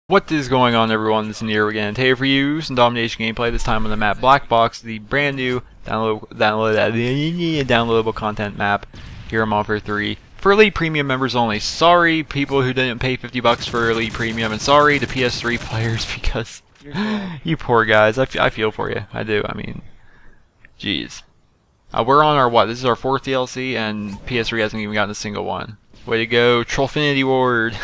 What is going on, everyone? This is Nero again. Today for you, some domination gameplay, this time on the map Black Box, the brand new downloadable content map here on MW3 for Elite Premium members only. Sorry people who didn't pay 50 bucks for Elite Premium, and sorry to PS3 players because you poor guys. I feel for you. I do. I mean, jeez. We're on our this is our 4th DLC, and PS3 hasn't even gotten a single one. Way to go, Trollfinity Ward.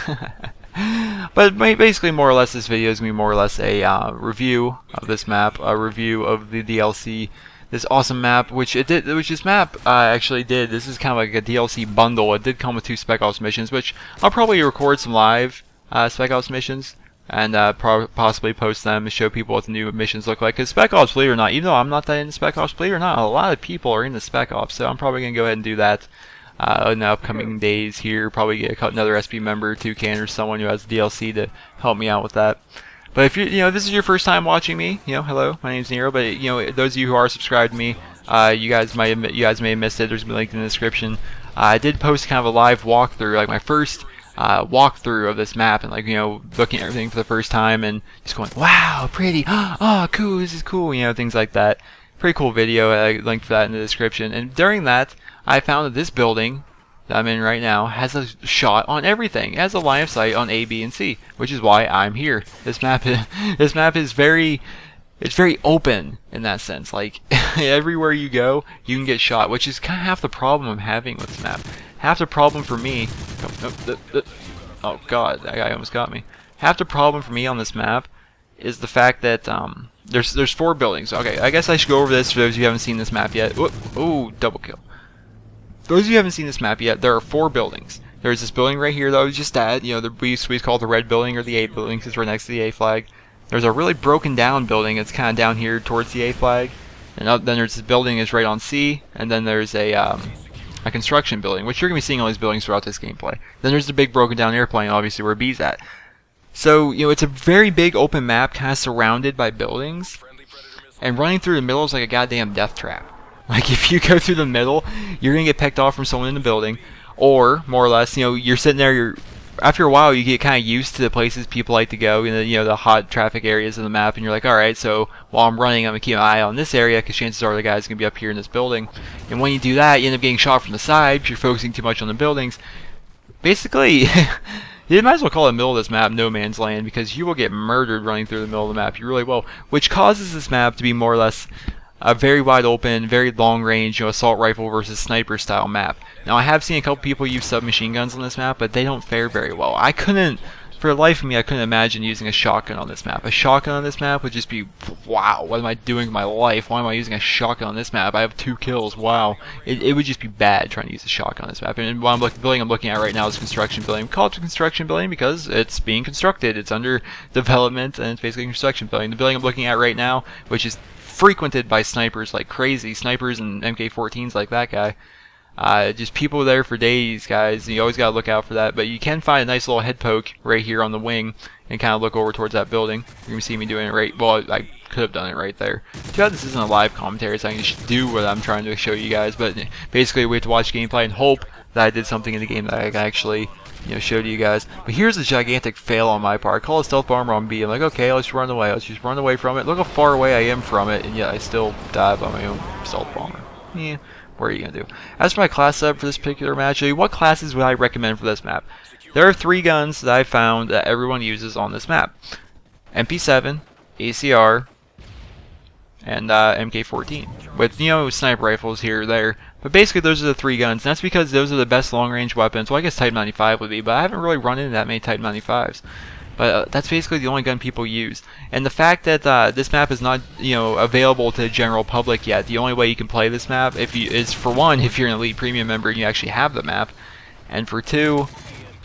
But basically, more or less, this video is going to be more or less a review of this map, a review of the DLC, this awesome map, which this map actually did. This is kind of like a DLC bundle. It did come with 2 Spec Ops missions, which I'll probably record some live Spec Ops missions and possibly post them to show people what the new missions look like. Because Spec Ops, believe it or not, even though I'm not that into Spec Ops, believe it or not, a lot of people are into Spec Ops, so I'm probably going to go ahead and do that. In the upcoming days here, probably get another SP member, Toucan, or someone who has DLC to help me out with that. But if this is your first time watching me, hello, my name's Nero. But those of you who are subscribed to me, you guys may have missed it. There's a link in the description. I did post kind of a live walkthrough, like my first walkthrough of this map, and looking at everything for the first time and just going, wow, pretty, oh, cool, this is cool, things like that. Pretty cool video. I linked for that in the description. And during that, I found that this building that I'm in right now has a shot on everything. It has a line of sight on A, B, and C, which is why I'm here. This map is very open in that sense. Like everywhere you go, you can get shot, which is kind of half the problem I'm having with this map. Half the problem for me. Oh God, that guy almost got me. Half the problem for me on this map is the fact that there's 4 buildings. Okay, I guess I should go over this for those of you who haven't seen this map yet. Oh, double kill. For those of you who haven't seen this map yet, there are 4 buildings. There's this building right here that I was just at. We used to call it the red building or the A building because we're next to the A flag. There's a really broken down building. It's kind of down here towards the A flag. And then there's this building that's right on C. And then there's a construction building, which you're going to be seeing all these buildings throughout this gameplay. Then there's the big broken down airplane, obviously, where B's at. So, it's a very big open map kind of surrounded by buildings. And running through the middle is like a goddamn death trap. Like, if you go through the middle, you're going to get picked off from someone in the building. Or, more or less, you're sitting there, after a while, you get kind of used to the places people like to go, the hot traffic areas of the map, and you're like, alright, so while I'm running, I'm going to keep an eye on this area, because chances are the guy's going to be up here in this building. And when you do that, you end up getting shot from the side, because you're focusing too much on the buildings. Basically, you might as well call it the middle of this map no man's land, because you will get murdered running through the middle of the map. You really will. Which causes this map to be more or less a very wide open, very long range, assault rifle versus sniper style map. Now I have seen a couple people use submachine guns on this map, but they don't fare very well. For the life of me, I couldn't imagine using a shotgun on this map. A shotgun on this map would just be, wow, what am I doing with my life? Why am I using a shotgun on this map? I have 2 kills, wow. It would just be bad trying to use a shotgun on this map. And what building I'm looking at right now is construction building. We call it a construction building because it's being constructed. It's under development, and it's basically a construction building. The building I'm looking at right now, which is frequented by snipers like crazy, snipers and MK14s like that guy. Just people there for days, guys. You always gotta look out for that. But you can find a nice little head poke right here on the wing and kind of look over towards that building. You're gonna see me doing it right. Well, I could have done it right there. Too bad this isn't a live commentary, so I can just do what I'm trying to show you guys. But basically, we have to watch gameplay and hope that I did something in the game that I actually show to you guys. But here's a gigantic fail on my part. I call it stealth bomber on B. I'm like, okay, let's run away. Let's just run away from it. Look how far away I am from it, and yet I still die by my own stealth bomber. Yeah, what are you gonna do? As for my class setup for this particular match, what classes would I recommend for this map? There are 3 guns that I found that everyone uses on this map: MP7, ACR, and MK14. With sniper rifles here or there. But basically those are the 3 guns, and that's because those are the best long-range weapons. Well, I guess Type 95 would be, but I haven't really run into that many Type 95s. But that's basically the only gun people use. And the fact that this map is not available to the general public yet, the only way you can play this map is, for one, if you're an Elite Premium member and you actually have the map, and for 2,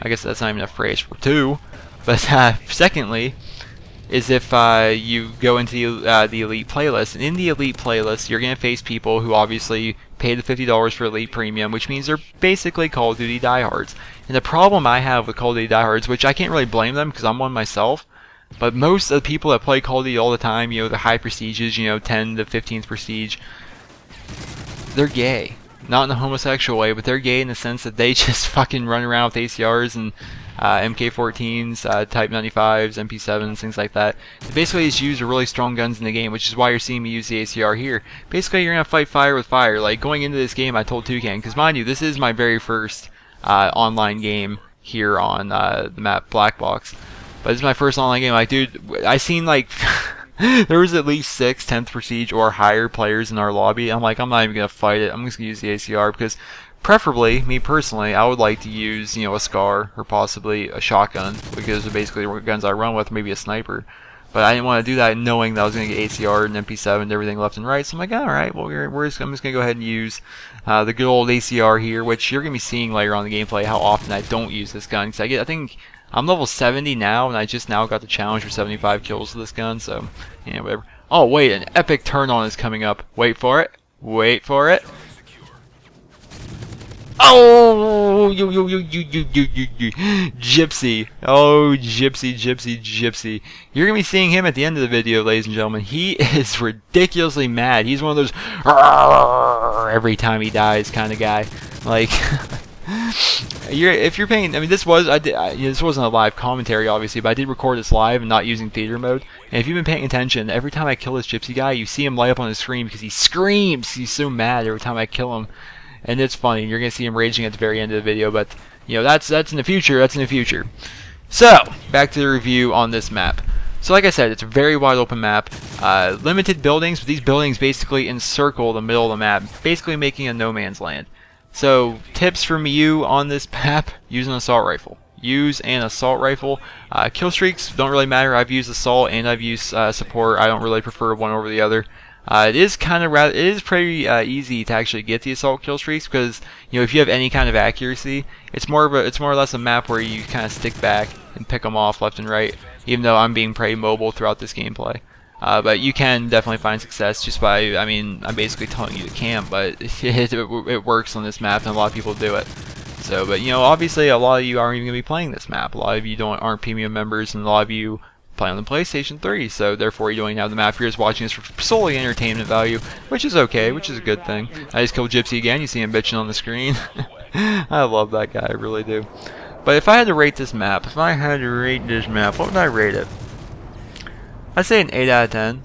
I guess that's not even a phrase for 2, but secondly, is if you go into the Elite playlist. And in the Elite playlist, you're going to face people who obviously pay the $50 for Elite Premium, which means they're basically Call of Duty diehards. And the problem I have with Call of Duty diehards, which I can't really blame them because I'm one myself, but most of the people that play Call of Duty all the time, the high prestiges, 10 to 15th prestige, they're gay. Not in a homosexual way, but they're gay in the sense that they just fucking run around with ACRs and MK14s, Type 95s, MP7s, things like that. They basically just use the really strong guns in the game, which is why you're seeing me use the ACR here. Basically, you're gonna fight fire with fire. Like going into this game, I told Toucan, because mind you, this is my very first online game here on the map Black Box. But this is my first online game. Like, dude, I seen like there was at least 6 10th Prestige or higher players in our lobby. I'm like, I'm not even gonna fight it. I'm just gonna use the ACR because, preferably, me personally, I would like to use, you know, a SCAR or possibly a shotgun, because they're basically the guns I run with, maybe a sniper. But I didn't want to do that knowing that I was going to get ACR and MP7 and everything left and right. So I'm like, alright, well, I'm just going to go ahead and use the good old ACR here, which you're going to be seeing later on in the gameplay how often I don't use this gun. Because I think I'm level 70 now, and I just now got the challenge for 75 kills with this gun, so, yeah, whatever. Oh, wait, an epic turn-on is coming up. Wait for it. Wait for it. Oh, Gypsy. Oh, Gypsy. You're going to be seeing him at the end of the video, ladies and gentlemen. He is ridiculously mad. He's one of those every time he dies kind of guy. Like, if you're paying, I mean, this wasn't a live commentary, obviously, but I did record this live and not using theater mode. And if you've been paying attention, every time I kill this Gypsy guy, you see him light up on the screen because he screams. He's so mad every time I kill him. And it's funny. You're going to see him raging at the very end of the video, but, you know, that's in the future. That's in the future. So, back to the review on this map. So, like I said, it's a very wide open map. Limited buildings, but these buildings basically encircle the middle of the map, basically making a no man's land. So, tips from you on this map: use an assault rifle. Use an assault rifle. Kill streaks don't really matter. I've used assault and I've used support. I don't really prefer one over the other. It is pretty easy to actually get the assault kill streaks, because, you know, if you have any kind of accuracy, it's more or less a map where you kind of stick back and pick them off left and right. Even though I'm being pretty mobile throughout this gameplay, but you can definitely find success just by, I mean, I'm basically telling you to camp, but it works on this map and a lot of people do it. So, but, you know, obviously a lot of you aren't even gonna be playing this map. A lot of you aren't premium members, and a lot of you play on the PlayStation 3, so therefore you don't even have the map. You're just watching this for solely entertainment value, which is okay, which is a good thing. I just killed Gypsy again. You see him bitching on the screen. I love that guy, I really do. But if I had to rate this map, what would I rate it? I'd say an 8 out of 10.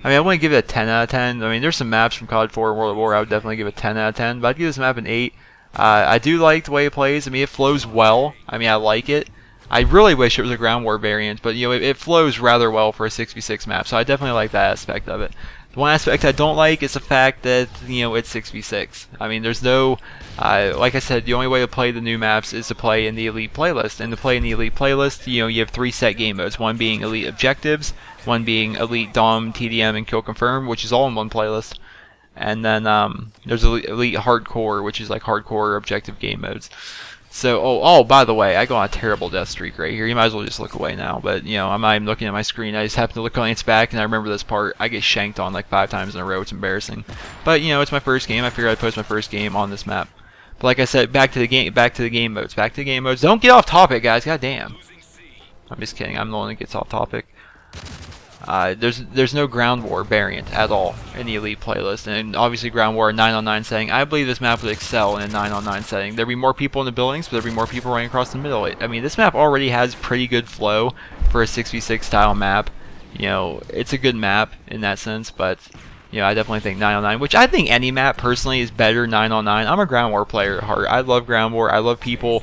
I mean, I wouldn't give it a 10 out of 10. I mean, there's some maps from COD 4 and World at War I would definitely give a 10 out of 10, but I'd give this map an 8. I do like the way it plays. I mean, it flows well. I mean, I like it. I really wish it was a ground war variant, but, you know, it flows rather well for a 6v6 map, so I definitely like that aspect of it. The one aspect I don't like is the fact that, you know, it's 6v6. I mean, there's no, like I said, the only way to play the new maps is to play in the Elite playlist. And to play in the Elite playlist, you know, you have 3 set game modes. One being Elite Objectives, one being Elite Dom, TDM, and Kill Confirm, which is all in one playlist. And then there's Elite Hardcore, which is like hardcore objective game modes. So, oh, by the way, I go on a terrible death streak right here. You might as well just look away now. But, you know, I'm not even looking at my screen. I just happen to look on its back, and I remember this part. I get shanked on like 5 times in a row. It's embarrassing. But, you know, it's my first game. I figured I'd post my first game on this map. But like I said, back to the game modes. Don't get off topic, guys. God damn. I'm just kidding. I'm the one that gets off topic. There's no ground war variant at all in the Elite playlist, and obviously ground war 9-on-9 setting. I believe this map would excel in a 9-on-9 setting. There'd be more people in the buildings, but there'd be more people running across the middle. I mean, this map already has pretty good flow for a 6v6 style map. You know, it's a good map in that sense, but, you know, I definitely think 9-on-9, which I think any map personally is better 9-on-9. I'm a ground war player at heart. I love ground war. I love people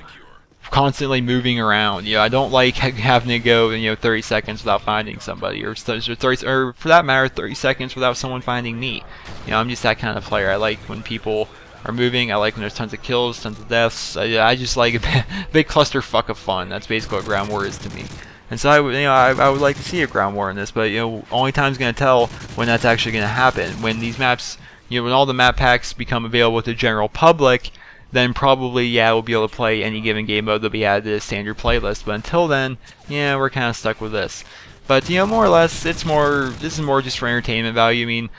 constantly moving around. You know, I don't like having to go, you know, 30 seconds without finding somebody, or for that matter, 30 seconds without someone finding me. You know, I'm just that kind of player. I like when people are moving. I like when there's tons of kills, tons of deaths. I just like a big clusterfuck of fun. That's basically what ground war is to me. And so I would like to see a ground war in this, but, you know, only time's gonna tell when that's actually gonna happen. When these maps, you know, when all the map packs become available to the general public, then probably, yeah, we'll be able to play any given game mode that'll be added to the standard playlist. But until then, yeah, we're kind of stuck with this. But, you know, more or less, this is more just for entertainment value. I mean,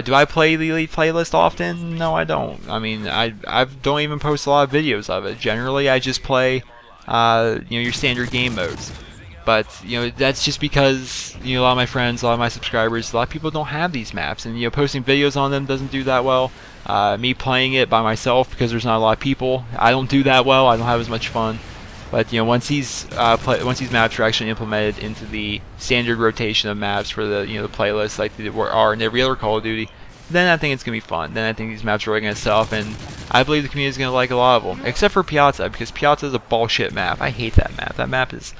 do I play the Elite playlist often? No, I don't. I mean, I don't even post a lot of videos of it. Generally, I just play, you know, your standard game modes. But, you know, that's just because, you know, a lot of my friends, a lot of my subscribers, a lot of people don't have these maps, and, you know, posting videos on them doesn't do that well. Me playing it by myself, because there's not a lot of people, I don't do that well. I don't have as much fun. But you know, once these maps are actually implemented into the standard rotation of maps for the the playlists like they are in every other Call of Duty, then I think it's gonna be fun. Then I think these maps are really gonna sell off, and I believe the community is gonna like a lot of them, except for Piazza, because Piazza is a bullshit map. I hate that map. That map is,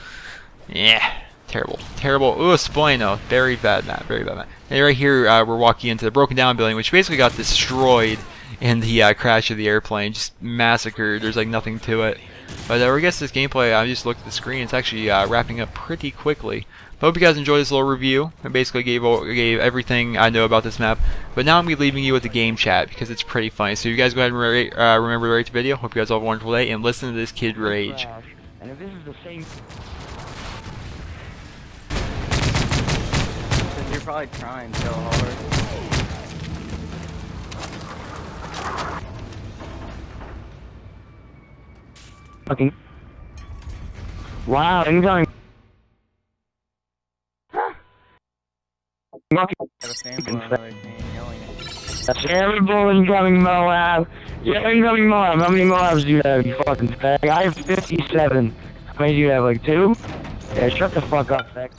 yeah, terrible, terrible. Ooh, Spoino, very bad map, very bad map. And right here, we're walking into the broken down building, which basically got destroyed in the crash of the airplane, just massacred. There's like nothing to it. But I guess this gameplay, I just looked at the screen, it's actually wrapping up pretty quickly. But I hope you guys enjoyed this little review. I basically gave everything I know about this map. But now I'm going to be leaving you with the game chat because it's pretty funny. So you guys go ahead and remember to rate the video. Hope you guys all have a wonderful day and listen to this kid rage. And if this is the same... You're probably trying so hard. Fucking. Wow, incoming. That's terrible incoming Moab. Yeah, incoming Moab. How many Moabs do you have, you fucking fag? I have 57. How many do you have, like 2? Yeah, shut the fuck up, fag.